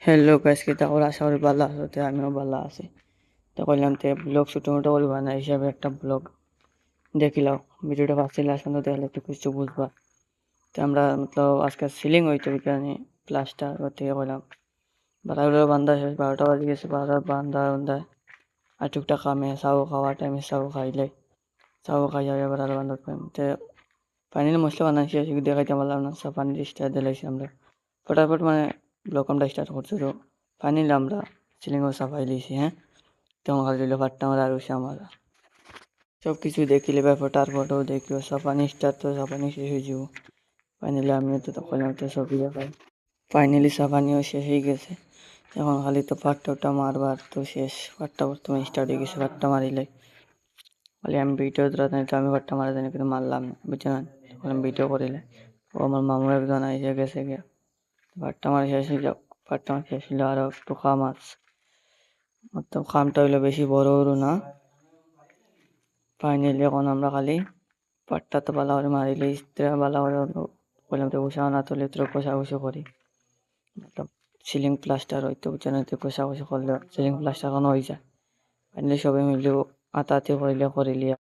Hello guys, কি তা ওরা আশা করি ভালো আছো। তো আমিও ভালো আছি। তো কইলাম তে ব্লগ ছোটো মোটো করবা না হিসাবে একটা ব্লগ দেখিলাও। ভিডিওটা ফার্স্ট লাস্ট পর্যন্ত দেখলে একটু কিছু বুঝবা। তো আমরা মতলব আজকে সিলিং হইতো এখানে প্লাস্টার করতে কইলাম বারাগুলো বান্ধা শেষ 12টা বাজে গেছে। বান্ধা বান্ধা আর টুকটাক কামে চাও খাওয়া টাইমে চাও খাইলে চাও খাই যাবে এবার আরো বান্ধা তো ফাইনালি মশলা বানাইছি দেখাইতে পারলাম না। পানির স্টার্ট দিলাইছি আমরা ফটাফট মানে ব্লগ আমরা স্টার্ট করছি। তো ফাইনালি আমরা সিলিংও সাফাই দিয়েছি। হ্যাঁ, তখন খালি দিল ফাট্টা মারা আর উঠছে আমার সব কিছু দেখিলে ব্যাপারটার ফটো দেখিও সাফানি স্টার্ট তো সাফানি শেষ হয়ে যাব। ফাইনালি আমিও তো তখন তো ছবি দেখাই ফাইনালি সাফানিও শেষ হয়ে গেছে। এখন খালি তো ফাট্টাটা মারবার তো শেষ। ফাট্টা বর্তমানে স্টার্ট হয়ে গেছে। ফাট্টা মারিলে খালি আমি ভিডিও ধরা জানি তো আমি ফাট্টা মারা জানি কিন্তু মারলাম না, বুঝছো না। তখন আমি ভিডিও করিলে ও আমার মামুর একজন এসে গেছে গিয়া ফাট্টা মারা শেষ হয়ে যাও। ফাট্টা মারা শেষ হইলে আরো একটু খাম আছে, মতলব খামটা হইলো বেশি বড় বড় না। ফাইনালি এখন আমরা খালি পাট্টা তো ভালো করে মারিলে ইস্ত্রা ভালো করে বললাম তো উষা না তুলে তো কষাকষি করি। মতলব সিলিং প্লাস্টার হইতো বুঝছেন, তো কষাকষি করলে সিলিং প্লাস্টার কোনো হয়ে যায়। ফাইনালি সবাই মিলে আতাতে করিলে